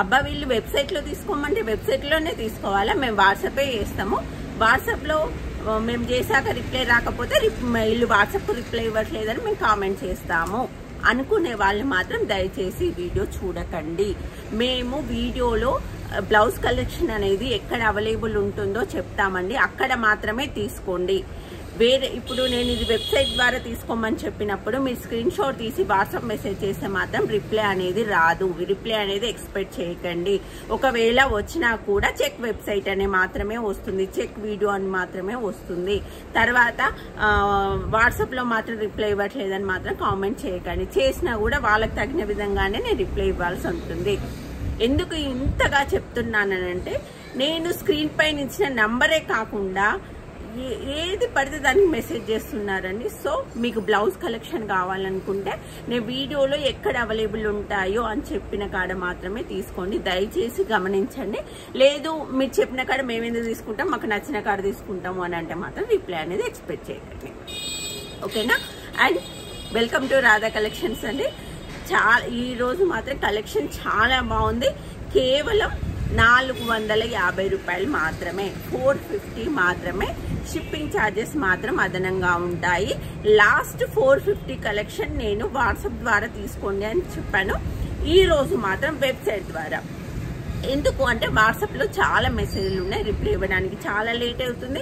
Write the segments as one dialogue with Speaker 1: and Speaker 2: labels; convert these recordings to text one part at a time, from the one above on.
Speaker 1: అబ్బా వీళ్ళు వెబ్సైట్లో తీసుకోమంటే వెబ్సైట్లోనే తీసుకోవాలా, మేము వాట్సాపే చేస్తాము, వాట్సాప్లో మేము చేశాక రిప్లై రాకపోతే వీళ్ళు వాట్సాప్కు రిప్లై ఇవ్వట్లేదని మేము కామెంట్ చేస్తాము అనుకునే వాళ్ళు మాత్రం దయచేసి వీడియో చూడకండి. మేము వీడియోలో బ్లౌజ్ కలెక్షన్ అనేది ఎక్కడ అవైలబుల్ ఉంటుందో చెప్తామండి, అక్కడ మాత్రమే తీసుకోండి. వేరే ఇప్పుడు నేను ఇది వెబ్సైట్ ద్వారా తీసుకోమని చెప్పినప్పుడు మీరు స్క్రీన్ షాట్ తీసి వాట్సాప్ మెసేజ్ చేస్తే మాత్రం రిప్లై అనేది రాదు, రిప్లై అనేది ఎక్స్పెక్ట్ చేయకండి. ఒకవేళ వచ్చినా కూడా చెక్ వెబ్సైట్ అనే మాత్రమే వస్తుంది, చెక్ వీడియో అని మాత్రమే వస్తుంది. తర్వాత వాట్సాప్లో మాత్రం రిప్లై ఇవ్వట్లేదని మాత్రం కామెంట్ చేయకండి, చేసినా కూడా వాళ్ళకి తగిన విధంగానే నేను రిప్లై ఇవ్వాల్సి ఉంటుంది. ఎందుకు ఇంతగా చెప్తున్నానంటే నేను స్క్రీన్ పైన ఇచ్చిన నంబరే కాకుండా ఏది పడితే దానికి మెసేజ్ చేస్తున్నారండి. సో మీకు బ్లౌజ్ కలెక్షన్ కావాలనుకుంటే నేను వీడియోలో ఎక్కడ అవైలబుల్ ఉంటాయో అని చెప్పిన కాడ మాత్రమే తీసుకోండి, దయచేసి గమనించండి. లేదు మీరు చెప్పిన కాడ మేము ఎందుకు తీసుకుంటాం, మాకు నచ్చిన కాడ తీసుకుంటాము అని అంటే మాత్రం రిప్లై అనేది ఎక్స్పెక్ట్ చేయకండి, ఓకేనా. And welcome to Radha collections అండి. ఈ రోజు మాత్రం కలెక్షన్ చాలా బాగుంది. కేవలం 450 రూపాయలు మాత్రమే, 450 మాత్రమే. షిప్పింగ్ ఛార్జెస్ మాత్రం అదనంగా ఉంటాయి. లాస్ట్ 450 కలెక్షన్ నేను వాట్సాప్ ద్వారా తీసుకోండి అని చెప్పాను, ఈ రోజు మాత్రం వెబ్సైట్ ద్వారా. ఎందుకు అంటే వాట్సాప్లో చాలా మెసేజ్లు ఉన్నాయి, రిప్లై ఇవ్వడానికి చాలా లేట్ అవుతుంది,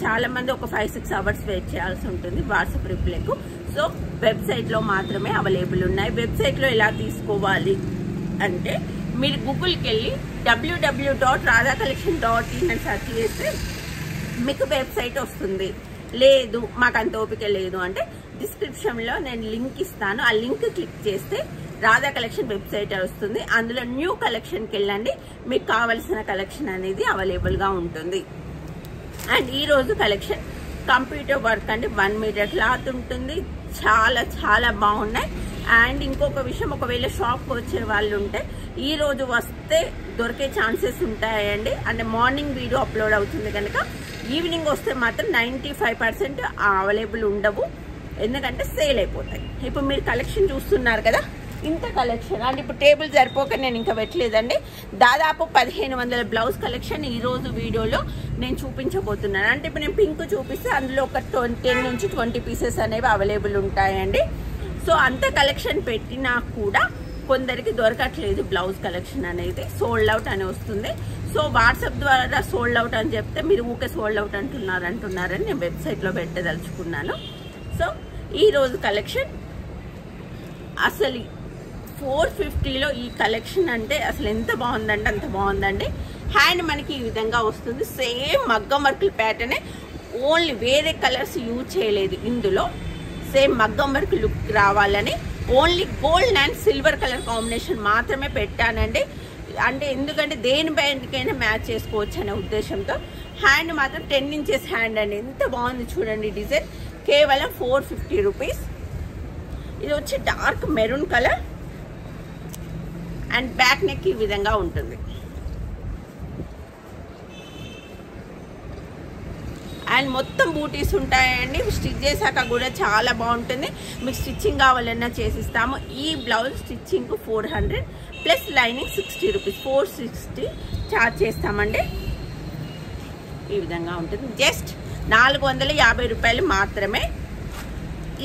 Speaker 1: చాలా మంది ఒక 5-6 అవర్స్ వెయిట్ చేయాల్సి ఉంటుంది వాట్సాప్ రిప్లైకు. సో వెబ్సైట్లో మాత్రమే అవైలబుల్ ఉన్నాయి. వెబ్సైట్లో ఎలా తీసుకోవాలి అంటే మీరు గూగుల్కి వెళ్ళి www.radhacollection.in అని సెర్చ్ చేస్తే మీకు వెబ్సైట్ వస్తుంది. లేదు మాకు అంత ఓపిక లేదు అంటే డిస్క్రిప్షన్లో నేను లింక్ ఇస్తాను, ఆ లింక్ క్లిక్ చేస్తే రాధా కలెక్షన్ వెబ్సైట్ వస్తుంది. అందులో న్యూ కలెక్షన్కి వెళ్ళండి, మీకు కావలసిన కలెక్షన్ అనేది అవైలబుల్గా ఉంటుంది. అండ్ ఈరోజు కలెక్షన్ కంప్యూటర్ వర్క్ అండి, 1 మీటర్ క్లాత్ ఉంటుంది, చాలా చాలా బాగున్నాయి. అండ్ ఇంకొక విషయం, ఒకవేళ షాప్కి వచ్చే వాళ్ళు ఉంటే ఈ రోజు వస్తే దొరికే ఛాన్సెస్ ఉంటాయండి. అంటే మార్నింగ్ వీడియో అప్లోడ్ అవుతుంది కనుక ఈవినింగ్ వస్తే మాత్రం 95% అవైలబుల్ ఉండవు, ఎందుకంటే సేల్ అయిపోతాయి. ఇప్పుడు మీరు కలెక్షన్ చూస్తున్నారు కదా, ఇంత కలెక్షన్ అంటే ఇప్పుడు టేబుల్ సరిపోక నేను ఇంకా పెట్టలేదండి. దాదాపు 1500 బ్లౌజ్ కలెక్షన్ ఈ రోజు వీడియోలో నేను చూపించబోతున్నాను. అంటే ఇప్పుడు నేను పింక్ చూపిస్తే అందులో ఒక 10 నుంచి 20 పీసెస్ అనేవి అవైలబుల్ ఉంటాయండి. సో అంత కలెక్షన్ పెట్టినా కూడా కొందరికి దొరకట్లేదు బ్లౌజ్ కలెక్షన్ అనేది, సోల్డ్ అవుట్ అని వస్తుంది. సో వాట్సాప్ ద్వారా సోల్డ్ అవుట్ అని చెప్తే మీరు ఊకే సోల్డ్ అవుట్ అంటున్నారని నేను వెబ్సైట్లో పెట్టదలుచుకున్నాను. సో ఈరోజు కలెక్షన్ అసలు 450లో ఈ కలెక్షన్ అంటే అసలు ఎంత బాగుందంటే అంత బాగుందండి. హ్యాండ్ మనకి ఈ విధంగా వస్తుంది, సేమ్ మగ్గం వర్క్ ప్యాటర్నే, ఓన్లీ వేరే కలర్స్ యూజ్ చేయలేదు ఇందులో. సేమ్ మగ్గం వర్క్ లుక్ రావాలని only gold and silver colour combination మాత్రమే పెట్టానండి. అంటే ఎందుకంటే దేని బ్యాండ్కైనా మ్యాచ్ చేసుకోవచ్చు అనే ఉద్దేశంతో. హ్యాండ్ మాత్రం 10 ఇంచెస్ హ్యాండ్ అండి, ఎంత బాగుంది చూడండి డిజైన్. కేవలం 450 రూపీస్. ఇది వచ్చి dark maroon colour and back neck ఈ విధంగా ఉంటుంది. అండ్ మొత్తం బూటీస్ ఉంటాయండి, స్టిచ్ చేశాక కూడా చాలా బాగుంటుంది. మీకు స్టిచ్చింగ్ కావాలన్నా చేసిస్తాము. ఈ blouse stitching 400 plus lining 60 rupees, 460 charge చేస్తామండి. ఈ విధంగా ఉంటుంది. జస్ట్ 450 రూపాయలు మాత్రమే.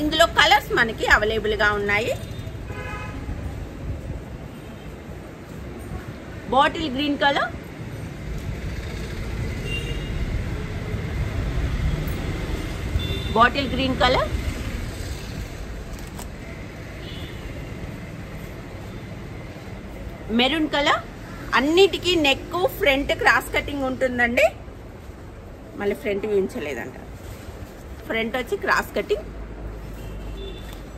Speaker 1: ఇందులో కలర్స్ మనకి అవైలబుల్గా ఉన్నాయి. Bottle green colour, bottle green colour, maroon colour. అన్నిటికీ నెక్ ఫ్రంట్ క్రాస్ కటింగ్ ఉంటుందండి. మళ్ళీ ఫ్రంట్ చూపించలేదంట, ఫ్రంట్ వచ్చి క్రాస్ కటింగ్.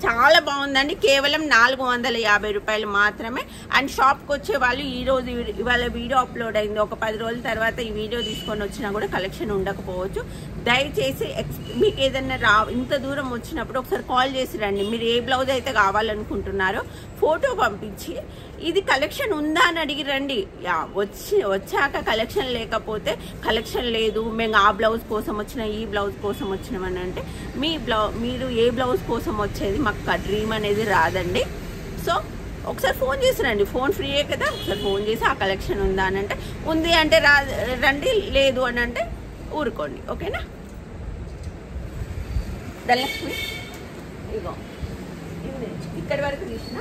Speaker 1: చాలా బాగుందండి. కేవలం 450 రూపాయలు మాత్రమే. అండ్ షాప్కి వచ్చే వాళ్ళు ఈరోజు ఇవాళ వీడియో అప్లోడ్ అయింది, ఒక 10 రోజుల తర్వాత ఈ వీడియో తీసుకొని వచ్చినా కూడా కలెక్షన్ ఉండకపోవచ్చు. దయచేసి మీకు ఏదైనా ఇంత దూరం వచ్చినప్పుడు ఒకసారి కాల్ చేసి రండి. మీరు ఏ బ్లౌజ్ అయితే కావాలనుకుంటున్నారో ఫోటో పంపించి ఇది కలెక్షన్ ఉందా అని అడిగి రండి. వచ్చాక కలెక్షన్ లేకపోతే కలెక్షన్ లేదు, మేము ఆ బ్లౌజ్ కోసం వచ్చిన ఈ బ్లౌజ్ కోసం వచ్చినామని అంటే మీరు ఏ బ్లౌజ్ కోసం వచ్చేది మాకు డ్రీమ్ అనేది రాదండి. సో ఒకసారి ఫోన్ చేసి రండి, ఫోన్ ఫ్రీయే కదా, ఒకసారి ఫోన్ చేసి ఆ కలెక్షన్ ఉందా అని అంటే ఉంది అంటే రండి, లేదు అని అంటే ఊరుకోండి. ఓకేనా? ధనలక్ష్మి ఇగో ఇది ఇక్కడి వరకు తీసిన,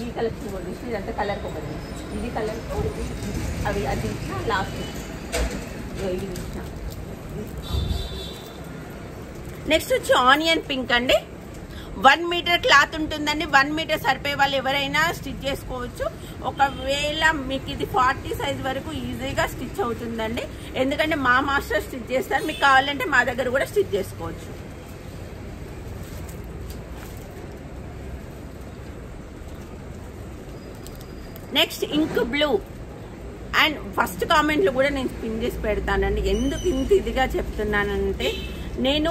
Speaker 1: ఈ కలెక్షన్ కూడా తీసిన, ఇదంతా కలర్ ఒకటి, ఇది కలర్తో అవి అది తీసిన, లాస్ట్ ఇది తీసిన. నెక్స్ట్ వచ్చి ఆనియన్ పింక్ అండి. 1 మీటర్ క్లాత్ ఉంటుందండి. 1 మీటర్ సరిపోయే వాళ్ళు ఎవరైనా స్టిచ్ చేసుకోవచ్చు. ఒకవేళ మీకు ఇది 40 సైజ్ వరకు ఈజీగా స్టిచ్ అవుతుందండి, ఎందుకంటే మా మాస్టర్ స్టిచ్ చేస్తారు. మీకు కావాలంటే మా దగ్గర కూడా స్టిచ్ చేసుకోవచ్చు. Next ink blue and first కామెంట్లు కూడా నేను పిన్ చేసి పెడతానండి. ఎందుకు ఇంత ఇదిగా చెప్తున్నానంటే, నేను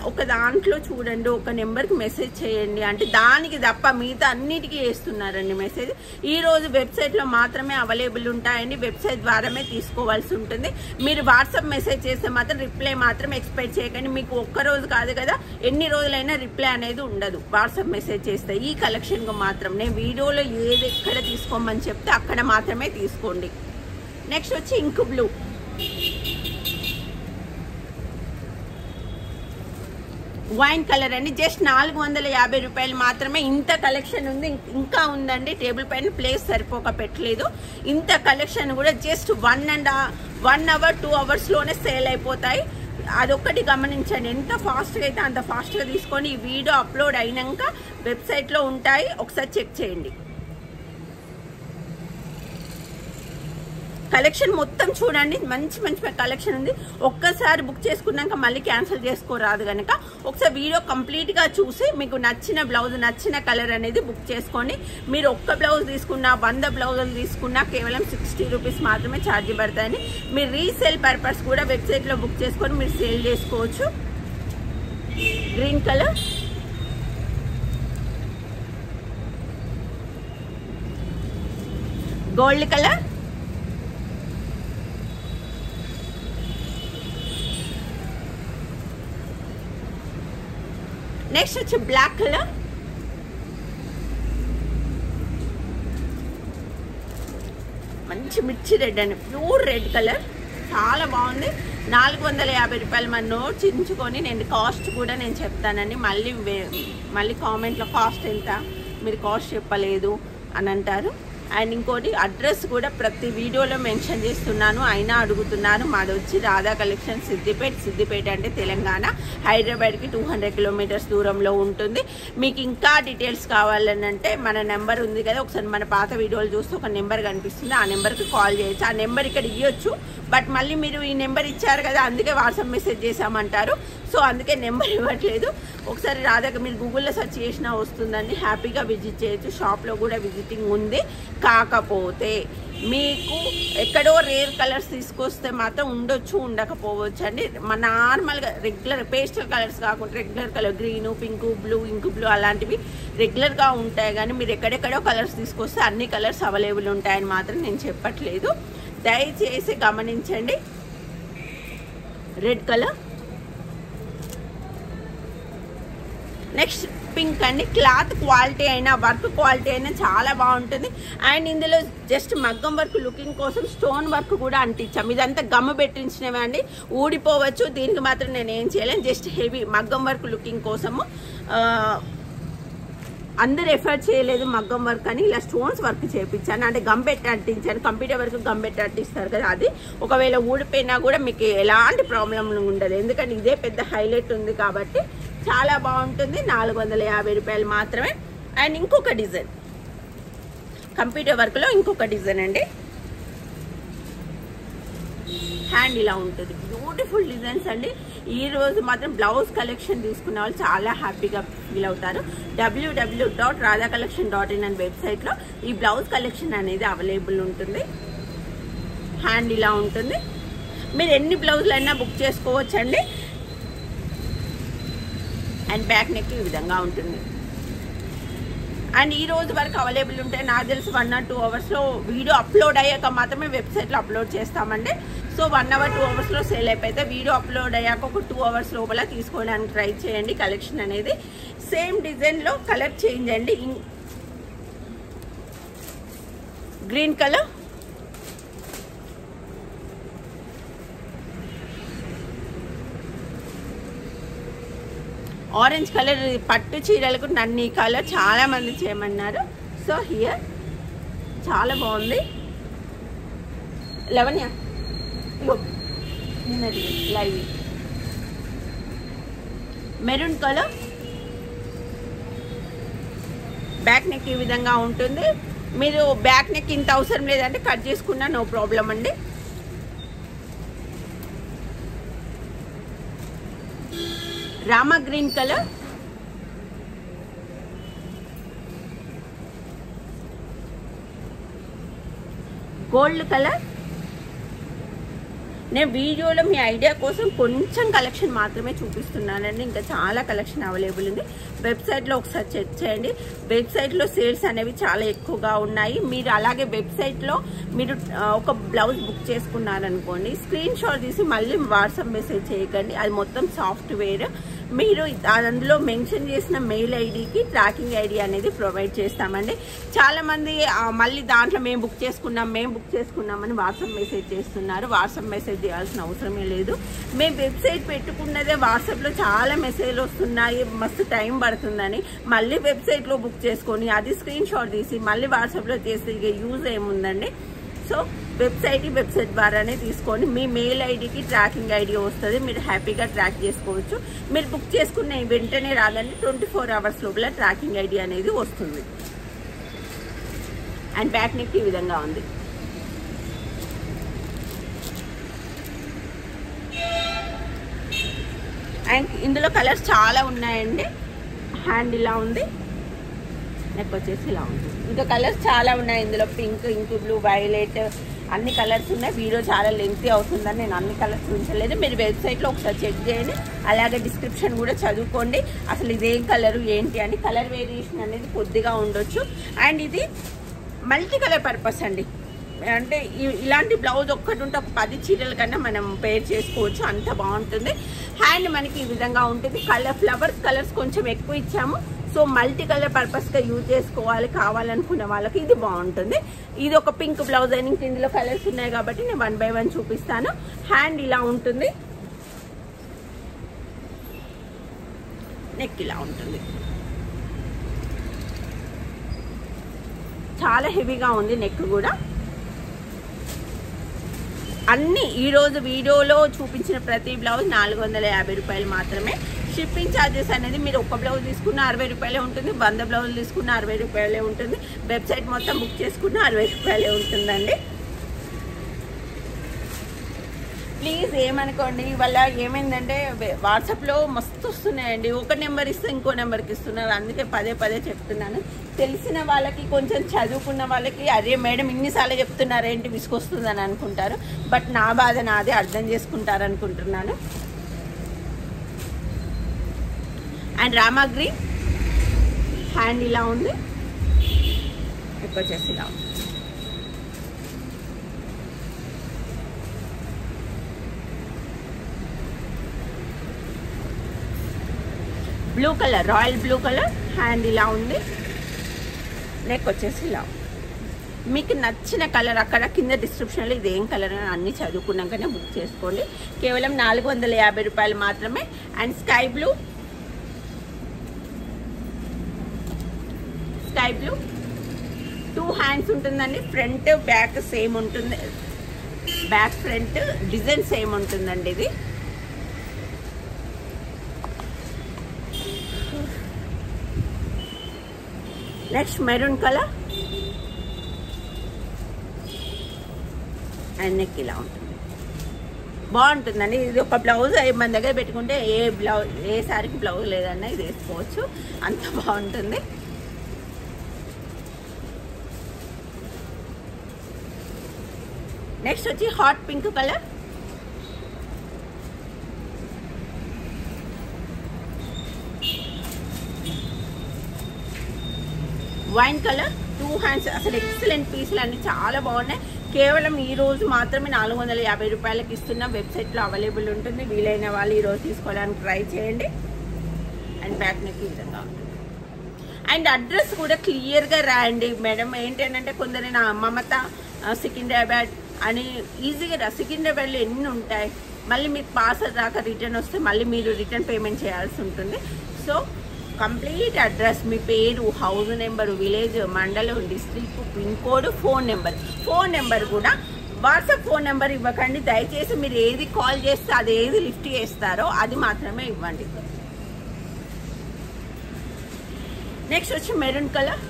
Speaker 1: ఒక దాంట్లో చూడండి, ఒక నెంబర్కి మెసేజ్ చేయండి అంటే దానికి తప్ప మిగతా అన్నిటికీ వేస్తున్నారండి మెసేజ్. ఈ రోజు వెబ్సైట్లో మాత్రమే అవైలబుల్ ఉంటాయండి, వెబ్సైట్ ద్వారానే తీసుకోవాల్సి ఉంటుంది. మీరు వాట్సాప్ మెసేజ్ చేస్తే మాత్రం రిప్లై మాత్రం ఎక్స్పెక్ట్ చేయకండి. మీకు ఒక్కరోజు కాదు కదా, ఎన్ని రోజులైనా రిప్లై అనేది ఉండదు వాట్సాప్ మెసేజ్ చేస్తే. ఈ కలెక్షన్కు మాత్రం నేను వీడియోలో ఏది ఎక్కడ తీసుకోమని చెప్తే అక్కడ మాత్రమే తీసుకోండి. నెక్స్ట్ వచ్చి ఇంక్ బ్లూ, వైన్ కలర్ అండి. జస్ట్ 450 రూపాయలు మాత్రమే. ఇంత కలెక్షన్ ఉంది, ఇంకా ఉందండి. టేబుల్ పైన ప్లేస్ సరిపోక పెట్టలేదు. ఇంత కలెక్షన్ కూడా జస్ట్ 1 అవర్ 2 అవర్స్లోనే సేల్ అయిపోతాయి. అదొక్కటి గమనించండి. ఎంత ఫాస్ట్గా అయితే అంత ఫాస్ట్గా తీసుకొని ఈ వీడియో అప్లోడ్ అయినాక వెబ్సైట్లో ఉంటాయి, ఒకసారి చెక్ చేయండి. కలెక్షన్ మొత్తం చూడండి, మంచి మంచి కలెక్షన్ ఉంది. ఒక్కసారి బుక్ చేసుకున్నాక మళ్ళీ క్యాన్సిల్ చేసుకోరాదు కనుక ఒకసారి వీడియో కంప్లీట్గా చూసి మీకు నచ్చిన బ్లౌజ్, నచ్చిన కలర్ అనేది బుక్ చేసుకోండి. మీరు ఒక్క బ్లౌజ్ తీసుకున్నా 100 బ్లౌజులు తీసుకున్నా కేవలం 60 రూపీస్ మాత్రమే ఛార్జ్ పడతాయని. మీరు రీసేల్ పర్పస్ కూడా వెబ్సైట్లో బుక్ చేసుకొని మీరు సేల్ చేసుకోవచ్చు. Green colour, gold colour, next వచ్చి బ్లాక్ కలర్, మంచి మిర్చి రెడ్ అండి, ప్యూర్ రెడ్ కలర్, చాలా బాగుంది. 450 రూపాయలు మన నోట్స్ ఇచ్చుకొని నేను కాస్ట్ కూడా నేను చెప్తానండి. మళ్ళీ కామెంట్లో కాస్ట్ ఎంత, మీరు కాస్ట్ చెప్పలేదు అని అంటారు. అండ్ ఇంకోటి అడ్రస్ కూడా ప్రతి వీడియోలో మెన్షన్ చేస్తున్నాను, అయినా అడుగుతున్నారు. మాది వచ్చి రాధా కలెక్షన్ సిద్దిపేట అంటే తెలంగాణ, హైదరాబాద్కి 200 కిలోమీటర్స్ దూరంలో ఉంటుంది. మీకు ఇంకా డీటెయిల్స్ కావాలని అంటే మన నెంబర్ ఉంది కదా, ఒకసారి మన పాత వీడియోలు చూస్తే ఒక నెంబర్ కనిపిస్తుంది, ఆ నెంబర్కి కాల్ చేయొచ్చు. ఆ నెంబర్ ఇక్కడ ఇవ్వచ్చు, బట్ మళ్ళీ మీరు ఈ నెంబర్ ఇచ్చారు కదా అందుకే వాట్సాప్ మెసేజ్ చేసామంటారు. సో అందుకే నెంబర్ ఇవ్వట్లేదు. ఒకసారి రాధాకి మీరు గూగుల్లో సెర్చ్ చేసినా వస్తుందండి, హ్యాపీగా విజిట్ చేయొచ్చు. షాప్లో కూడా విజిటింగ్ ఉంది. కాకపోతే మీకు ఎక్కడో రేర్ కలర్స్ తీసుకొస్తే మాత్రం ఉండొచ్చు, ఉండకపోవచ్చు అండి. మన నార్మల్గా రెగ్యులర్ పేస్టల్ కలర్స్ కాకుండా regular colour green, pink, blue, ink blue అలాంటివి రెగ్యులర్గా ఉంటాయి. కానీ మీరు ఎక్కడెక్కడో కలర్స్ తీసుకొస్తే అన్ని కలర్స్ అవైలబుల్ ఉంటాయని మాత్రం నేను చెప్పట్లేదు, దయచేసి గమనించండి. రెడ్ కలర్, నెక్స్ట్ పింక్ అండి. క్లాత్ క్వాలిటీ అయినా వర్క్ క్వాలిటీ అయినా చాలా బాగుంటుంది. అండ్ ఇందులో జస్ట్ మగ్గం వర్క్ లుకింగ్ కోసం స్టోన్ వర్క్ కూడా అంటించాం. ఇదంతా గమ్ము పెట్టించినవే అండి, ఊడిపోవచ్చు. దీనికి మాత్రం నేను ఏం చేయలేను, జస్ట్ హెవీ మగ్గం వర్క్ లుకింగ్ కోసము. అందరు ఎఫర్ట్ చేయలేదు మగ్గం వర్క్ అని, ఇలా స్టోన్స్ వర్క్ చేయించాను. అంటే గమ్ పెట్టి అంటించాను, కంప్యూటర్ వర్క్ గమ్ పెట్టి అంటిస్తారు కదా, అది ఒకవేళ ఊడిపోయినా కూడా మీకు ఎలాంటి ప్రాబ్లం ఉండదు, ఎందుకంటే ఇదే పెద్ద హైలైట్ ఉంది కాబట్టి చాలా బాగుంటుంది. 450 రూపాయలు మాత్రమే. అండ్ ఇంకొక డిజైన్ కంప్యూటర్ వర్క్లో ఇంకొక డిజైన్ అండి, హ్యాండ్ ఇలా ఉంటుంది. బ్యూటిఫుల్ డిజైన్స్ అండి. ఈ రోజు మాత్రం బ్లౌజ్ కలెక్షన్ తీసుకున్న వాళ్ళు చాలా హ్యాపీగా ఫీల్ అవుతారు. www.radhacollection.in అనే వెబ్సైట్లో ఈ బ్లౌజ్ కలెక్షన్ అనేది అవైలబుల్ ఉంటుంది. హ్యాండ్ ఇలా ఉంటుంది. మీరు ఎన్ని బ్లౌజులు అయినా బుక్ చేసుకోవచ్చండి. అండ్ బ్యాక్ నెక్ ఈ విధంగా ఉంటుంది. అండ్ ఈ రోజు వరకు అవైలబుల్ ఉంటాయి. నాకు తెలిసి 1 or 2 అవర్స్లో వీడియో అప్లోడ్ అయ్యాక మాత్రమే వెబ్సైట్లో అప్లోడ్ చేస్తామండి. సో 1 hour 2 అవర్స్లో సేల్ అయిపోతే వీడియో అప్లోడ్ అయ్యాక ఒక 2 hours లోపల తీసుకోవడానికి ట్రై చేయండి. కలెక్షన్ అనేది సేమ్ డిజైన్లో కలర్ చేంజ్ అండి. Green colour, orange colour. పట్టు చీరలకు నన్ను ఈ కలర్ చాలా మంది చేయమన్నారు. సో హియర్ చాలా బాగుంది. లవణ్య నిన్నది live. Maroon colour, back neck ఈ విధంగా ఉంటుంది. మీరు బ్యాక్ నెక్ ఇంత అవసరం లేదంటే కట్ చేసుకున్నా నో ప్రాబ్లం అండి. Rama green colour, gold colour. నేను వీడియోలో మీ ఐడియా కోసం కొంచెం కలెక్షన్ మాత్రమే చూపిస్తున్నానండి. ఇంకా చాలా కలెక్షన్ అవైలబుల్ ఉంది. వెబ్సైట్లో ఒకసారి చెక్ చేయండి. వెబ్సైట్లో సేల్స్ అనేవి చాలా ఎక్కువగా ఉన్నాయి. మీరు అలాగే వెబ్సైట్లో మీరు ఒక బ్లౌజ్ బుక్ చేసుకున్నారనుకోండి, స్క్రీన్ షాట్ తీసి మళ్ళీ వాట్సాప్ మెసేజ్ చేయకండి. అది మొత్తం సాఫ్ట్వేర్. మీరు అందులో మెన్షన్ చేసిన మెయిల్ ఐడికి ట్రాకింగ్ ఐడి అనేది ప్రొవైడ్ చేస్తామండి. చాలామంది మళ్ళీ దాంట్లో మేము బుక్ చేసుకున్నామని వాట్సాప్ మెసేజ్ చేస్తున్నారు. వాట్సాప్ మెసేజ్ చేయాల్సిన అవసరమే లేదు. మేము వెబ్సైట్ పెట్టుకున్నదే వాట్సాప్లో చాలా మెసేజ్లు వస్తున్నాయి, మస్తు టైం పడుతుందని మళ్ళీ వెబ్సైట్లో బుక్ చేసుకొని అది స్క్రీన్ షాట్ తీసి మళ్ళీ వాట్సాప్లో చేస్తే ఇక యూజ్ ఏముందండి. సో వెబ్సైట్ ద్వారానే తీసుకొని మీ మెయిల్ ఐడికి ట్రాకింగ్ ఐడి వస్తుంది. మీరు హ్యాపీగా ట్రాక్ చేసుకోవచ్చు. మీరు బుక్ చేసుకున్న వెంటనే రాదండి, 24 hours లోపల ట్రాకింగ్ ఐడి అనేది వస్తుంది. అండ్ బ్యాక్ నెక్ ఈ విధంగా ఉంది. అండ్ ఇందులో కలర్స్ చాలా ఉన్నాయండి. హ్యాండ్ ఇలా ఉంది, నెక్ వచ్చేసి ఇలా ఉంది. ఇంకా కలర్స్ చాలా ఉన్నాయి ఇందులో. పింక్, ఇంక్ బ్లూ, వైలెట్ అన్ని కలర్స్ ఉన్నాయి. వీడియో చాలా లెంగ్తీ అవుతుందని నేను అన్ని కలర్స్ ఉంచలేదు. మీరు వెబ్సైట్లో ఒకసారి చెక్ చేయండి. అలాగే డిస్క్రిప్షన్ కూడా చదువుకోండి. అసలు ఇదేం కలరు ఏంటి అని. కలర్ వేరియేషన్ అనేది కొద్దిగా ఉండొచ్చు. అండ్ ఇది మల్టీ కలర్ పర్పస్ అండి. అంటే ఇలాంటి బ్లౌజ్ ఒక్కటి ఉంటే ఒక 10 చీరల కన్నా మనం పేర్ చేసుకోవచ్చు, అంత బాగుంటుంది. హ్యాండ్ మనకి ఈ విధంగా ఉంటుంది. ఫ్లవర్స్ కలర్స్ కొంచెం ఎక్కువ ఇచ్చాము. సో మల్టీ కలర్ పర్పస్గా యూజ్ చేసుకోవాలి కావాలనుకునే వాళ్ళకి ఇది బాగుంటుంది. ఇది ఒక పింక్ బ్లౌజ్ అని ఇందులో కలర్స్ ఉన్నాయి కాబట్టి నేను 1 by 1 చూపిస్తాను. హ్యాండ్ ఇలా ఉంటుంది, నెక్ ఇలా ఉంటుంది. చాలా హెవీగా ఉంది నెక్ కూడా. అన్ని ఈరోజు వీడియోలో చూపించిన ప్రతి బ్లౌజ్ 450 రూపాయలు మాత్రమే. షిప్పింగ్ ఛార్జెస్ అనేది మీరు ఒక బ్లౌజ్ తీసుకున్న 60 రూపాయలే ఉంటుంది. 100 బ్లౌజులు తీసుకున్న 60 రూపాయలే ఉంటుంది. వెబ్సైట్ మొత్తం బుక్ చేసుకున్న 60 రూపాయలే ఉంటుందండి. ప్లీజ్ ఏమనుకోండి, ఇవాళ ఏమైందంటే వాట్సాప్లో మస్తు వస్తున్నాయండి. ఒక నెంబర్ ఇస్తే ఇంకో నెంబర్కి ఇస్తున్నారు. అందుకే పదే చెప్తున్నాను. తెలిసిన వాళ్ళకి, కొంచెం చదువుకున్న వాళ్ళకి అరే మేడం ఇన్నిసార్లు చెప్తున్నారు ఏంటి విసుకొస్తుందని అనుకుంటారు. బట్ నా బాధ నాదే, అర్థం చేసుకుంటారు అనుకుంటున్నాను. అండ్ రామా గ్రీన్ హ్యాండ్ ఇలా ఉంది, ఎక్కువ వచ్చేసి ఇలా ఉంది. Blue colour, royal blue colour, hand ఇలా ఉంది, నెక్ వచ్చేసి ఇలా ఉంది. మీకు నచ్చిన కలర్ అక్కడ కింద డిస్క్రిప్షన్లో ఇదేం కలర్ అని అన్నీ చదువుకున్నాకనే బుక్ చేసుకోండి. కేవలం 450 రూపాయలు మాత్రమే. అండ్ స్కై బ్లూ 2 హ్యాండ్స్ ఉంటుందండి. ఫ్రంట్ బ్యాక్ సేమ్ ఉంటుంది. బ్యాక్ ఫ్రంట్ డిజైన్ సేమ్ ఉంటుందండి. ఇది next maroon colour and neck ఇలా ఉంటుంది. బాగుంటుందండి. ఇది ఒక బ్లౌజ్ మన దగ్గర పెట్టుకుంటే ఏ సారీకి బ్లౌజ్ లేదన్నా ఇది వేసుకోవచ్చు, అంత బాగుంటుంది. నెక్స్ట్ వచ్చి hot pink colour, wine colour, 2 hands. అసలు ఎక్సలెంట్ పీసులు అన్ని చాలా బాగున్నాయి. కేవలం ఈ రోజు మాత్రమే 450 రూపాయలకి ఇస్తున్న. వెబ్సైట్లో అవైలబుల్ ఉంటుంది. వీలైన వాళ్ళు ఈరోజు తీసుకోవడానికి ట్రై చేయండి. అండ్ బ్యాక్ నెక్ ఈ విధంగా ఉంటుంది. అండ్ అడ్రస్ కూడా క్లియర్గా రాయండి మేడం. ఏంటంటే కొందరు నా మమత సికింద్రాబాద్ అని ఈజీగా సికింద్రాబాద్లో ఎన్ని ఉంటాయి, మళ్ళీ మీకు పార్సల్ దాకా రిటర్న్ వస్తే మళ్ళీ మీరు రిటర్న్ పేమెంట్ చేయాల్సి ఉంటుంది. సో కంప్లీట్ అడ్రస్, మీ పేరు, హౌస్ నెంబరు, విలేజ్, మండలం, district, pin code, phone number కూడా వాట్సాప్ ఫోన్ నెంబర్ ఇవ్వకండి దయచేసి. మీరు ఏది కాల్ చేస్తే అది ఏది లిఫ్ట్ చేస్తారో అది మాత్రమే ఇవ్వండి. నెక్స్ట్ వచ్చి మెరూన్ కలర్,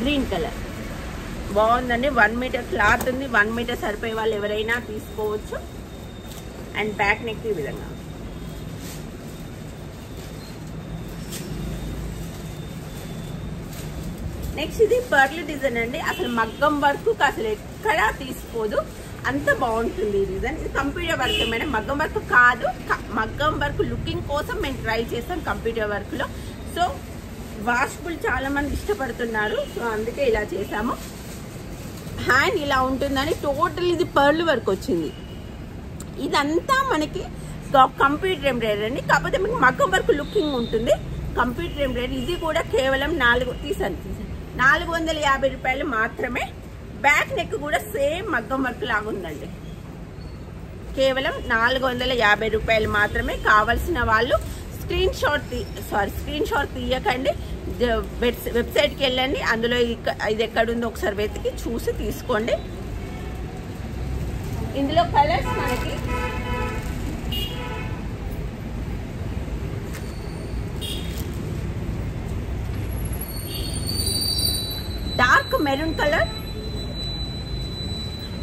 Speaker 1: గ్రీన్ కలర్ బాగుందండి. 1 మీటర్ క్లాత్ ఉంది, 1 మీటర్ సరిపోయే వాళ్ళు ఎవరైనా తీసుకోవచ్చు. అండ్ బ్యాక్ నెక్ ఈ విధంగా. నెక్స్ట్ ఇది పర్ల్ డిజైన్ అండి. అసలు మగ్గం వర్క్ అసలు ఎక్కడా తీసుకోదు, అంత బాగుంటుంది ఈ డిజైన్. ఇది కంప్యూటర్ వర్క్ మేడం, మగ్గం వర్క్ కాదు. మగ్గం వర్క్ లుకింగ్ కోసం మేము ట్రై చేస్తాం కంప్యూటర్ వర్క్ లో. సో వాషబుల్ చాలా మంది ఇష్టపడుతున్నారు, సో అందుకే ఇలా చేసాము. హ్యాండ్ ఇలా ఉంటుందని టోటల్ ఇది పర్ల్ వర్క్ వచ్చింది. ఇదంతా మనకి కంప్యూటర్ ఎంబ్రాయిడరీ అండి, కాకపోతే మీకు మగ్గం వర్క్ లుకింగ్ ఉంటుంది. కంప్యూటర్ ఎంబ్రాయిడరీ ఇది కూడా కేవలం 450 రూపాయలు మాత్రమే. బ్యాక్ నెక్ కూడా సేమ్ మగ్గం వర్క్ లాగా ఉందండి. కేవలం 450 రూపాయలు మాత్రమే. కావాల్సిన వాళ్ళు స్క్రీన్ షాట్ తీయకండి, వెబ్సైట్కి వెళ్ళండి, అందులో ఇది ఎక్కడుందో ఒకసారి వెతికి చూసి తీసుకోండి. ఇందులో కలర్స్ మనకి డార్క్ మెరూన్ కలర్,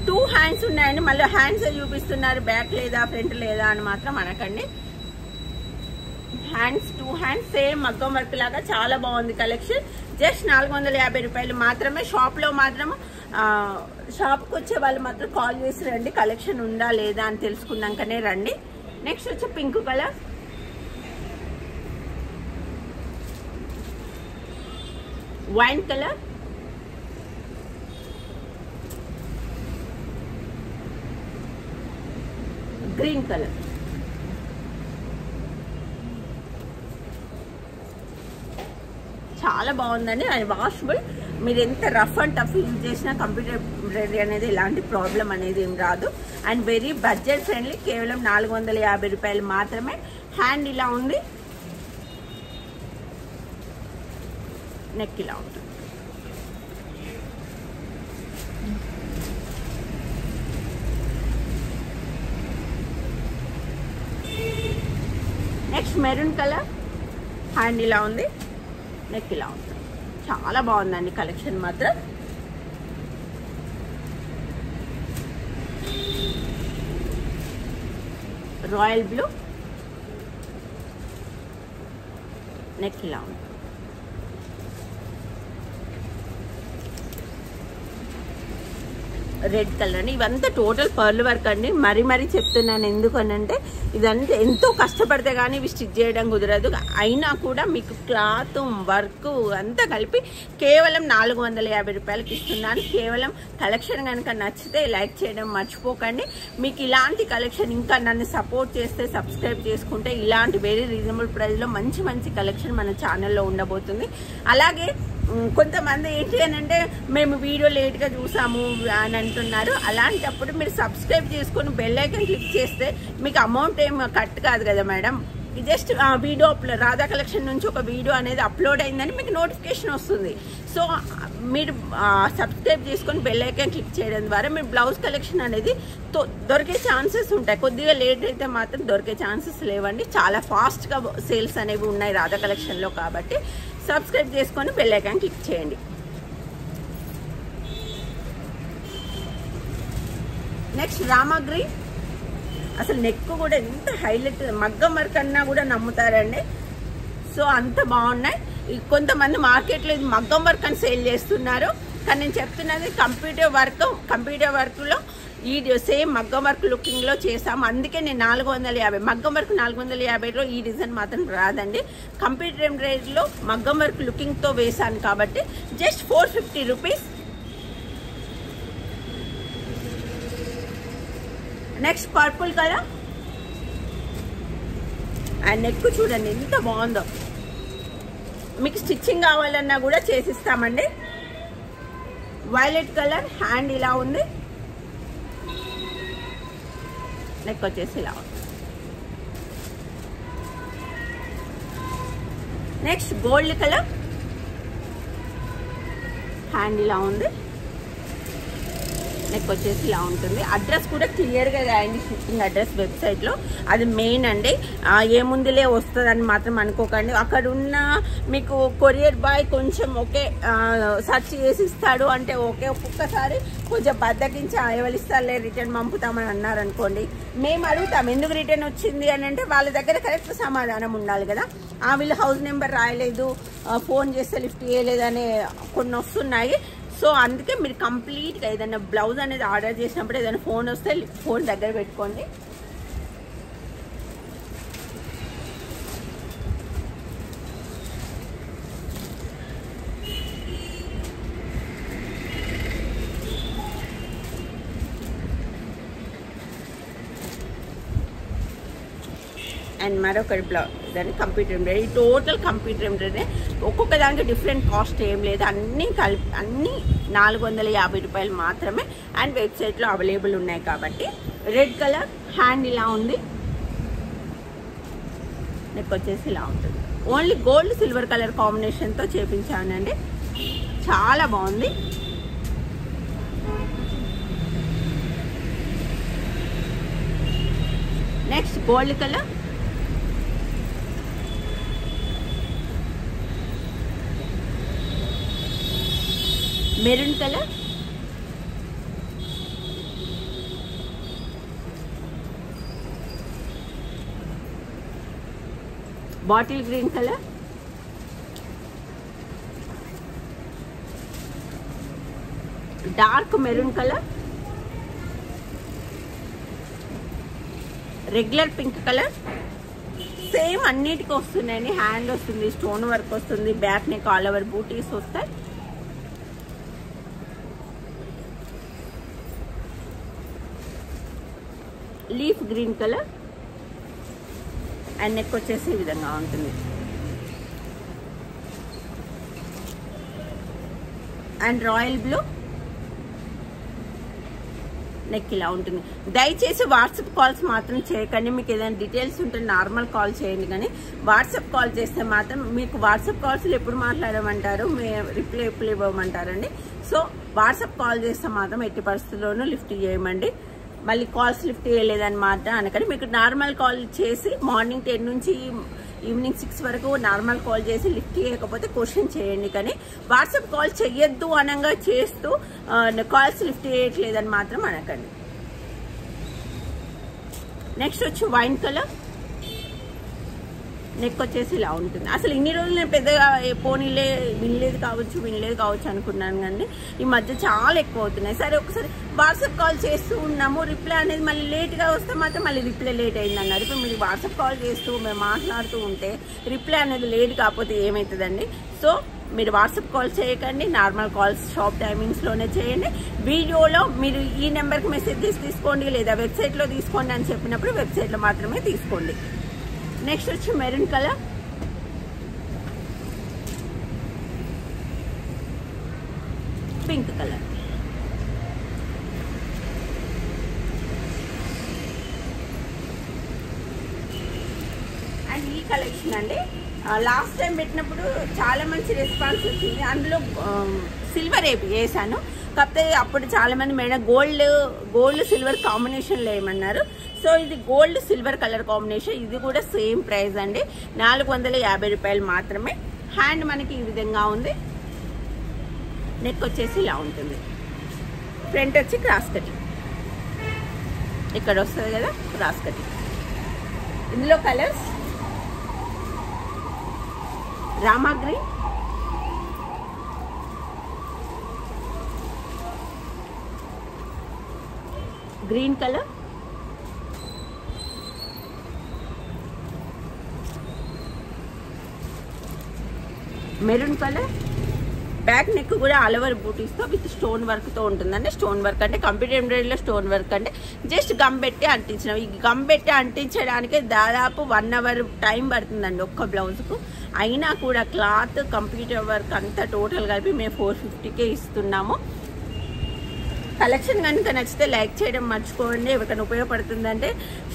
Speaker 1: 2 హ్యాండ్స్ ఉన్నాయండి. మళ్ళీ హ్యాండ్స్ చూపిస్తున్నారు, బ్యాక్ లేదా ఫ్రంట్ లేదా అని మాత్రం అనకండి. హ్యాండ్స్ 2 హ్యాండ్స్ సేమ్ మగ్గం వర్క్ లాగా చాలా బాగుంది కలెక్షన్. జస్ట్ 450 రూపాయలు మాత్రమే. షాప్లో మాత్రం షాప్కి వచ్చే వాళ్ళు మాత్రం కాల్ చేసి రండి, కలెక్షన్ ఉందా లేదా అని తెలుసుకున్నాకనే రండి. నెక్స్ట్ వచ్చి pink colour, wine colour, green colour. చాలా బాగుందండి. అది వాషబుల్. మీరు ఎంత రఫ్ అండ్ టఫ్ యూజ్ చేసినా కంప్యూటర్ ఎంబ్రాయిడరీ అనేది ఎలాంటి ప్రాబ్లం అనేది ఏం రాదు. And very budget friendly. కేవలం 450 రూపాయలు మాత్రమే. హ్యాండ్ ఇలా ఉంది, నెక్ ఇలా ఉంటుంది. నెక్స్ట్ మెరూన్ కలర్, హ్యాండ్ ఇలా ఉంది, నెక్ ఇలా ఉంటుంది. చాలా బాగుందండి కలెక్షన్ మాత్రం. రాయల్ బ్లూ, నెక్ ఇలా ఉంది. రెడ్ కలర్ అండి. ఇవంతా టోటల్ పర్ల్ వర్క్ అండి. మరీ చెప్తున్నాను ఎందుకనంటే ఇదంతా ఎంతో కష్టపడితే కానీ ఇవి స్టిచ్ చేయడం కుదరదు. అయినా కూడా మీకు క్లాత్ వర్క్ అంతా కలిపి కేవలం 450 రూపాయలకి ఇస్తున్నాను. కేవలం కలెక్షన్ కనుక నచ్చితే లైక్ చేయడం మర్చిపోకండి. మీకు ఇలాంటి కలెక్షన్ ఇంకా నన్ను సపోర్ట్ చేస్తే సబ్స్క్రైబ్ చేసుకుంటే ఇలాంటి వెరీ రీజనబుల్ ప్రైస్లో మంచి కలెక్షన్ మన ఛానల్లో ఉండబోతుంది. అలాగే కొంతమంది ఏంటి అని అంటే మేము వీడియో లేట్గా చూసాము అని అంటున్నారు. అలాంటప్పుడు మీరు సబ్స్క్రైబ్ చేసుకొని బెల్ ఐకాన్ క్లిక్ చేస్తే మీకు అమౌంట్ ఏం కట్ కాదు కదా madam. Just video Radha collection నుంచి ఒక వీడియో అనేది అప్లోడ్ అయిందని మీకు నోటిఫికేషన్ వస్తుంది. సో మీరు సబ్స్క్రైబ్ చేసుకొని బెల్ ఐకాన్ క్లిక్ చేయడం ద్వారా మీరు బ్లౌజ్ కలెక్షన్ అనేది దొరికే ఛాన్సెస్ ఉంటాయి. కొద్దిగా లేట్ అయితే మాత్రం దొరికే ఛాన్సెస్ లేవండి. చాలా ఫాస్ట్గా సేల్స్ అనేవి ఉన్నాయి రాధా కలెక్షన్లో. కాబట్టి సబ్స్క్రైబ్ చేసుకొని బెల్ ఐకాన్ క్లిక్ చేయండి. Next Rama green. అసలు నెక్ కూడా ఎంత హైలైట్, మగ్గం వర్క్ అన్నా కూడా నమ్ముతారండి. సో అంత బాగున్నాయి. కొంతమంది మార్కెట్లో ఇది మగ్గం వర్క్ అని సేల్ చేస్తున్నారు, కానీ నేను చెప్తున్నది కంప్యూటర్ వర్క్లో ఈ సేమ్ మగ్గం వర్క్ లుకింగ్లో చేసాము. అందుకే నేను 450 మగ్గం వర్క్ 450లో ఈ డిజైన్ మాత్రం రాదండి. కంప్యూటర్ ఎంబ్రాయిడరీలో మగ్గం వర్క్ లుకింగ్తో వేసాను కాబట్టి just 450 rupees. Next purple colour, and neck చూడండి ఎంత బాగుందో. మీకు స్టిచ్చింగ్ కావాలన్నా కూడా చేసిస్తామండి. వైలెట్ కలర్, హ్యాండ్ ఇలా ఉంది, నెక్ వచ్చేసి ఇలా ఉంది. నెక్స్ట్ గోల్డ్ కలర్, హ్యాండ్ ఇలా ఉంది, నెక్ వచ్చేసి ఇలా ఉంటుంది. అడ్రస్ కూడా క్లియర్గా రాయండి, షిప్పింగ్ అడ్రస్ వెబ్సైట్లో, అది మెయిన్ అండి. ఏముందిలే వస్తుందని మాత్రం అనుకోకండి. అక్కడ ఉన్న మీకు కొరియర్ బాయ్ కొంచెం ఓకే సెర్చ్ చేసి ఇస్తాడు అంటే ఓకే, ఒక్కొక్కసారి కొంచెం బద్దకించి ఎవరిస్తారులే రిటర్న్ పంపుతామని అన్నారనుకోండి, మేము అడుగుతాం ఎందుకు రిటర్న్ వచ్చింది అని అంటే వాళ్ళ దగ్గర కరెక్ట్ సమాధానం ఉండాలి కదా. వీళ్ళు హౌస్ నెంబర్ రాయలేదు, ఫోన్ చేస్తే లిఫ్ట్ చేయలేదు అనే కొన్ని వస్తున్నాయి. సో అందుకే మీరు కంప్లీట్గా ఏదైనా బ్లౌజ్ అనేది ఆర్డర్ చేసినప్పుడు ఏదైనా ఫోన్ వస్తే ఫోన్ దగ్గర పెట్టుకోండి. అండ్ మరొకటి బ్లౌజ్ దాన్ని computer embroidery, total computer embroidery. ఒక్కొక్క దానికి డిఫరెంట్ కాస్ట్ ఏం లేదు, అన్నీ కలిపి అన్నీ 450 రూపాయలు మాత్రమే. అండ్ వెబ్సైట్లో అవైలబుల్ ఉన్నాయి కాబట్టి. రెడ్ కలర్, హ్యాండ్ ఇలా ఉంది, నెక్ వచ్చేసి ఇలా ఉంటుంది. ఓన్లీ గోల్డ్ సిల్వర్ కలర్ కాంబినేషన్తో చేపించానండి, చాలా బాగుంది. Next gold colour, maroon colour, bottle green colour, dark maroon colour, regular pink colour. Same అన్నిటికీ వస్తున్నాయండి. హ్యాండ్ వస్తుంది, స్టోన్ వర్క్ వస్తుంది, బ్యాక్ నెక్ ఆల్ ఓవర్ బూటీస్ వస్తాయి. Leaf green colour and neck వచ్చేసి ఈ విధంగా ఉంటుంది. అండ్ రాయల్ బ్లూ, నెక్ ఇలా ఉంటుంది. దయచేసి వాట్సాప్ కాల్స్ మాత్రం చేయకండి. మీకు ఏదైనా డీటెయిల్స్ ఉంటే నార్మల్ కాల్ చేయండి, కానీ వాట్సాప్ కాల్ చేస్తే మాత్రం మీకు వాట్సాప్ కాల్స్లో ఎప్పుడు మాట్లాడమంటారు, రిప్లై ఎప్పుడు ఇవ్వమంటారండి. సో వాట్సాప్ కాల్ చేస్తే మాత్రం ఎట్టి పరిస్థితుల్లోనూ లిఫ్ట్ చేయమండి. మళ్ళీ కాల్స్ లిఫ్ట్ చేయలేదన్నమాట అనకండి. మీకు నార్మల్ కాల్ చేసి మార్నింగ్ 10 నుంచి ఈవినింగ్ 6 వరకు నార్మల్ కాల్ చేసి లిఫ్ట్ చేయకపోతే క్వశ్చన్ చేయండి, కానీ వాట్సాప్ కాల్ చెయ్యొద్దు అనగా చేస్తూ కాల్స్ లిఫ్ట్ చేయట్లేదని మాత్రం అనకండి. నెక్స్ట్ వచ్చి వైన్ కలర్, నెక్ వచ్చేసి ఇలా ఉంటుంది. అసలు ఇన్ని రోజులు నేను పెద్దగా పోనీలే వినలేదు కావచ్చు అనుకున్నాను, కానీ ఈ మధ్య చాలా ఎక్కువ అవుతున్నాయి. సరే ఒకసారి వాట్సాప్ కాల్ చేస్తూ ఉన్నాము, రిప్లై అనేది మళ్ళీ లేట్గా వస్తే మాత్రం మళ్ళీ రిప్లై లేట్ అయింది అన్నారు. ఇప్పుడు మీరు వాట్సాప్ కాల్ చేస్తూ మేము మాట్లాడుతూ ఉంటే రిప్లై అనేది లేట్ కాకపోతే ఏమవుతుందండి. సో మీరు వాట్సాప్ కాల్ చేయకండి, నార్మల్ కాల్స్ షాప్ టైమింగ్స్లోనే చేయండి. వీడియోలో మీరు ఈ నెంబర్కి మెసేజ్ చేసి తీసుకోండి, లేదా వెబ్సైట్లో తీసుకోండి అని చెప్పినప్పుడు వెబ్సైట్లో మాత్రమే తీసుకోండి. నెక్స్ట్ వచ్చి maroon colour, pink colour, and ఈ కలెక్షన్ అండి లాస్ట్ టైం పెట్టినప్పుడు చాలా మంచి రెస్పాన్స్ వచ్చింది. అందులో సిల్వర్ వేసాను, కాకపోతే అప్పుడు చాలా మంది మేడం గోల్డ్ సిల్వర్ కాంబినేషన్లో ఏమన్నారు. సో ఇది గోల్డ్ సిల్వర్ కలర్ కాంబినేషన్, ఇది కూడా సేమ్ ప్రైస్ అండి, 450 రూపాయలు మాత్రమే. హ్యాండ్ మనకి ఈ విధంగా ఉంది, నెక్ వచ్చేసి ఇలా ఉంటుంది, ఫ్రంట్ వచ్చి క్రాస్ కటింగ్ ఇక్కడ వస్తుంది కదా, క్రాస్ కటింగ్. ఇందులో colours Rama green, green colour, maroon colour, back neck కూడా ఆల్ ఓవర్ బూటీస్తో విత్ స్టోన్ వర్క్తో ఉంటుందండి. స్టోన్ వర్క్ అంటే కంప్యూటర్ ఎంబ్రాయిడరీలో స్టోన్ వర్క్ అంటే జస్ట్ గమ్ పెట్టి అంటించినాం. ఈ గమ్ పెట్టి అంటించడానికి దాదాపు 1 అవర్ టైం పడుతుందండి ఒక్క బ్లౌజ్కు. అయినా కూడా క్లాత్ కంప్యూటర్ వర్క్ అంతా టోటల్ కలిపి మేము 450కే ఇస్తున్నాము. కలెక్షన్ కనుక నచ్చితే లైక్ చేయడం మర్చిపోండి. ఎవరికైనా ఉపయోగపడుతుందంటే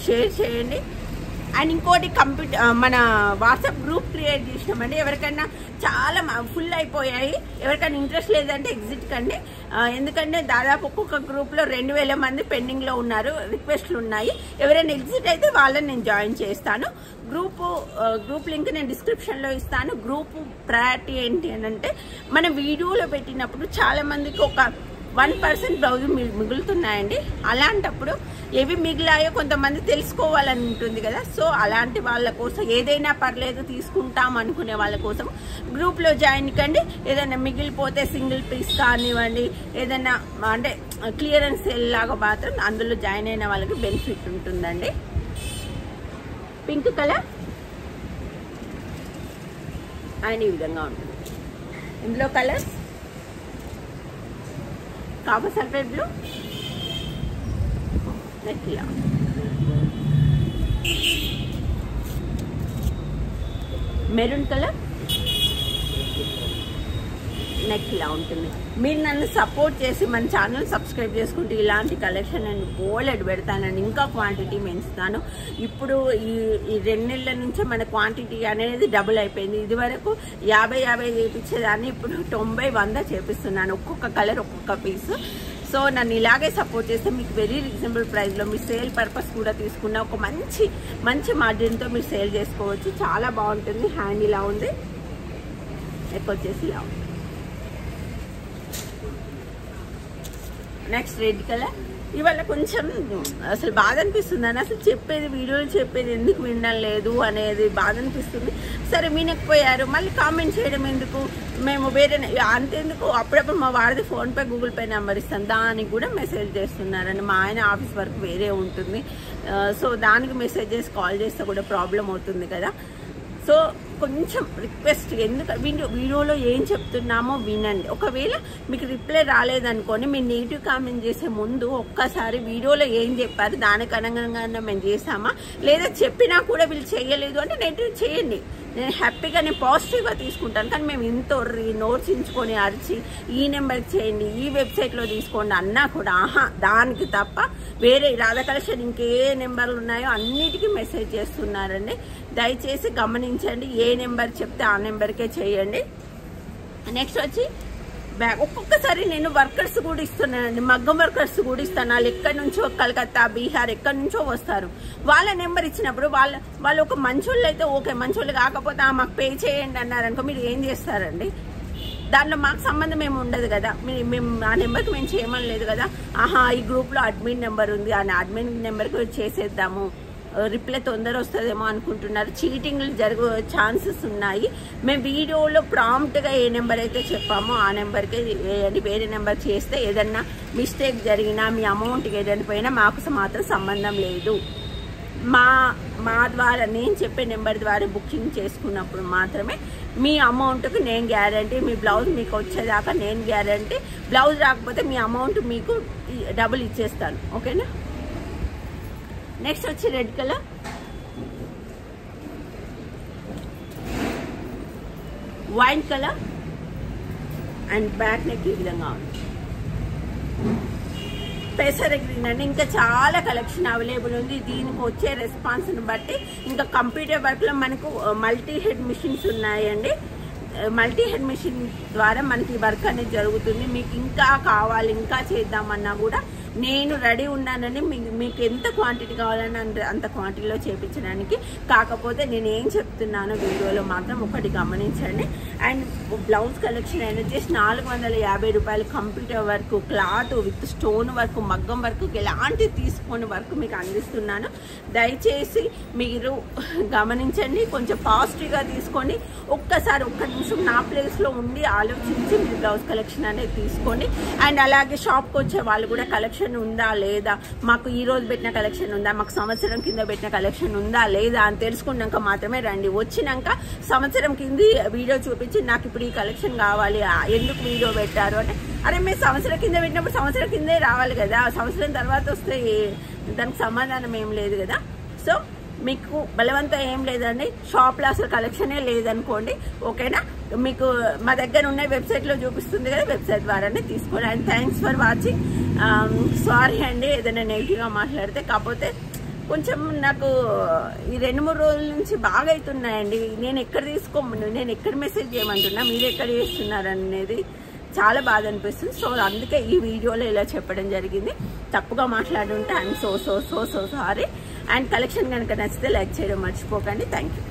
Speaker 1: షేర్ చేయండి. అండ్ ఇంకోటి మన వాట్సాప్ గ్రూప్ క్రియేట్ చేసినామండి. ఎవరికైనా చాలా ఫుల్ అయిపోయాయి, ఎవరికైనా ఇంట్రెస్ట్ లేదంటే ఎగ్జిట్ కండి. ఎందుకంటే దాదాపు ఒక్కొక్క గ్రూప్లో 2000 మంది పెండింగ్లో ఉన్నారు, రిక్వెస్ట్లు ఉన్నాయి. ఎవరైనా ఎగ్జిట్ అయితే వాళ్ళని నేను జాయిన్ చేస్తాను. గ్రూప్ లింక్ నేను డిస్క్రిప్షన్లో ఇస్తాను. గ్రూప్ ప్రయారిటీ ఏంటి అని అంటే మన వీడియోలో పెట్టినప్పుడు చాలా మందికి ఒక 1% బ్లౌజ్ మిగులుతున్నాయండి. అలాంటప్పుడు ఏవి మిగిలాయో కొంతమంది తెలుసుకోవాలని ఉంటుంది కదా. సో అలాంటి వాళ్ళ కోసం ఏదైనా పర్లేదు తీసుకుంటాం అనుకునే వాళ్ళ కోసం గ్రూప్లో జాయిన్ కండి. ఏదైనా మిగిలిపోతే సింగిల్ పీస్ కానివ్వండి, ఏదైనా అంటే క్లియరెన్స్ సేల్ లాగా మాత్రం అందులో జాయిన్ అయిన వాళ్ళకి బెనిఫిట్ ఉంటుందండి. పింక్ కలర్ అండ్ ఈ విధంగా ఉంటుంది. ఇందులో colours copper sulphate blue, neck ఇలా, మెరూన్ కలర్, నెక్ ఇలా ఉంటుంది. మీరు నన్ను సపోర్ట్ చేసి మన ఛానల్ సబ్స్క్రైబ్ చేసుకుంటే ఇలాంటి కలెక్షన్ నేను బోలెడ్ పెడతానండి. ఇంకా క్వాంటిటీ పెంచుతాను. ఇప్పుడు ఈ 2 నెలల నుంచే మన క్వాంటిటీ అనేది డబుల్ అయిపోయింది. ఇది వరకు 50 చేపించేదాన్ని, ఇప్పుడు 90-100 చేపిస్తున్నాను. ఒక్కొక్క కలర్ ఒక్కొక్క పీస్. సో నన్ను ఇలాగే సపోర్ట్ చేస్తే మీకు వెరీ రీజనబుల్ ప్రైస్లో మీ సేల్ పర్పస్ కూడా తీసుకున్న ఒక మంచి మార్జిన్తో మీరు సేల్ చేసుకోవచ్చు. చాలా బాగుంటుంది. హ్యాండ్ ఇలా ఉంది, నెక్ వచ్చేసి ఇలా ఉంది. Next red colour. ఇవాళ కొంచెం అసలు బాధ అనిపిస్తుంది అని, అసలు వీడియోలు చెప్పేది ఎందుకు వినడం లేదు అనేది బాధ అనిపిస్తుంది. సరే వినకపోయారు మళ్ళీ కామెంట్ చేయడం ఎందుకు, మేము వేరే అంతెందుకు అప్పుడప్పుడు మా వాడిది ఫోన్పే గూగుల్ పే నెంబర్ ఇస్తాను, దానికి కూడా మెసేజ్ చేస్తున్నారండి. మా ఆయన ఆఫీస్ వర్క్ వేరే ఉంటుంది. సో దానికి మెసేజ్ చేసి కాల్ చేస్తే కూడా ప్రాబ్లం అవుతుంది కదా. సో కొంచెం రిక్వెస్ట్, వీడియోలో ఏం చెప్తున్నామో వినండి. ఒకవేళ మీకు రిప్లై రాలేదనుకోని మీరు నెగిటివ్ కామెంట్ చేసే ముందు ఒక్కసారి వీడియోలో ఏం చెప్పారు దానికి అనుగుణంగా మేము చేసామా, లేదా చెప్పినా కూడా వీళ్ళు చేయలేదు అంటే నెగిటివ్ చేయండి. నేను హ్యాపీగా పాజిటివ్గా తీసుకుంటాను. కానీ మేము ఇంత నోట్స్ ఇంచుకొని అరిచి ఈ నెంబర్కి చేయండి, ఈ వెబ్సైట్లో తీసుకోండి అన్నా కూడా దానికి తప్ప వేరే రాధా కలెక్షన్ ఇంకే నెంబర్లు ఉన్నాయో అన్నిటికీ మెసేజ్ చేస్తున్నారండి. దయచేసి గమనించండి. ఏ నెంబర్ చెప్తే ఆ నెంబర్కే చేయండి. నెక్స్ట్ వచ్చి బ్యాగ్. ఒక్కొక్కసారి నేను వర్కర్స్ కూడా ఇస్తున్నానండి, మగ్గం వర్కర్స్ కూడా ఇస్తాను. వాళ్ళు ఎక్కడి నుంచో కలకత్తా, బీహార్ ఎక్కడి నుంచో వస్తారు. వాళ్ళ నెంబర్ ఇచ్చినప్పుడు వాళ్ళు ఒక మంచోళ్ళు అయితే ఓకే, మంచోళ్ళు కాకపోతే మాకు పే చేయండి అన్నారనుకో, మీరు ఏం చేస్తారండి? దాంట్లో మాకు సంబంధం ఏమి ఉండదు కదా. మేము ఆ నెంబర్కి మేము చేయమని లేదు కదా. ఈ గ్రూప్లో అడ్మిన్ నెంబర్ ఉంది, ఆ అడ్మిన్ నెంబర్కి చేసేద్దాము, రిప్లై తొందర వస్తుందేమో అనుకుంటున్నారు. చీటింగ్లు జరిగే ఛాన్సెస్ ఉన్నాయి. మేము వీడియోలో ప్రాంప్ట్గా ఏ నెంబర్ అయితే చెప్పామో ఆ నెంబర్కే వేయండి. వేరే నెంబర్ చేస్తే ఏదన్నా మిస్టేక్ జరిగినా మీ అమౌంట్కి ఏదైనా పోయినా మాకు మాత్రం సంబంధం లేదు. మా ద్వారా నేను చెప్పే నెంబర్ ద్వారా బుకింగ్ చేసుకున్నప్పుడు మాత్రమే మీ అమౌంట్కి నేను గ్యారంటీ, మీ బ్లౌజ్ మీకు వచ్చేదాకా నేను గ్యారంటీ. బ్లౌజ్ రాకపోతే మీ అమౌంట్ మీకు డబుల్ ఇచ్చేస్తాను. ఓకేనా? నెక్స్ట్ వచ్చి red colour, wine colour and back neck ఈ విధంగా ఉంది. పెసర గ్రీన్ అండి. ఇంకా చాలా కలెక్షన్ అవైలబుల్ ఉంది. దీనికి వచ్చే రెస్పాన్స్ని బట్టి ఇంకా కంప్యూటర్ వర్క్లో మనకు మల్టీ హెడ్ మిషన్స్ ఉన్నాయండి. మల్టీ హెడ్ మిషన్ ద్వారా మనకి వర్క్ అనేది జరుగుతుంది. మీకు ఇంకా కావాలి, ఇంకా చేద్దామన్నా కూడా నేను రెడీ ఉన్నానని. మీకు ఎంత క్వాంటిటీ కావాలని అంత క్వాంటిటీలో చేయించడానికి. కాకపోతే నేను ఏం చెప్తున్నానో వీడియోలో మాత్రం ఒకటి గమనించండి. అండ్ బ్లౌజ్ కలెక్షన్ అయినా జస్ట్ 450 రూపాయలు. Computer work, cloth with stone work, మగ్గం వర్క్, ఎలాంటి తీసుకొని వర్క్ మీకు అందిస్తున్నాను. దయచేసి మీరు గమనించండి, కొంచెం పాజిటివ్గా తీసుకొని ఒక్కసారి ఒక్క నిమిషం నా ప్లేస్లో ఉండి ఆలోచించి మీరు బ్లౌజ్ కలెక్షన్ అనేది తీసుకోండి. అండ్ అలాగే షాప్కి వచ్చే వాళ్ళు కూడా కలెక్షన్ కలెక్షన్ ఉందా లేదా, మాకు ఈ రోజు పెట్టిన కలెక్షన్ ఉందా, మాకు సంవత్సరం కింద పెట్టిన కలెక్షన్ ఉందా లేదా అని తెలుసుకున్నాక మాత్రమే రండి. వచ్చినాక సంవత్సరం కింద వీడియో చూపించి నాకు ఇప్పుడు ఈ కలెక్షన్ కావాలి, ఎందుకు వీడియో పెట్టారు అంటే, అరే మీరు సంవత్సరం కింద పెట్టినప్పుడు సంవత్సరం కిందే రావాలి కదా, సంవత్సరం తర్వాత వస్తే దానికి సమాధానం ఏం లేదు కదా. సో మీకు బలవంతం ఏం లేదండి, షాప్లో అసలు కలెక్షనే లేదనుకోండి, ఓకేనా. మీకు మా దగ్గర ఉన్న వెబ్సైట్లో చూపిస్తుంది కదా, వెబ్సైట్ ద్వారానే తీసుకోండి. And thanks for watching. Sorry అండి ఏదైనా నెగిటివ్గా మాట్లాడితే, కాకపోతే కొంచెం నాకు ఈ 2-3 రోజుల నుంచి బాగా అవుతున్నాయండి. నేను ఎక్కడ మెసేజ్ చేయమంటున్నా, మీరు ఎక్కడ చేస్తున్నారు అనేది చాలా బాధ అనిపిస్తుంది. సో అందుకే ఈ వీడియోలో ఇలా చెప్పడం జరిగింది. తప్పుగా మాట్లాడుంటే I'm so sorry. And collection కనుక నచ్చితే లైక్ చేయడం మర్చిపోకండి. Thank you.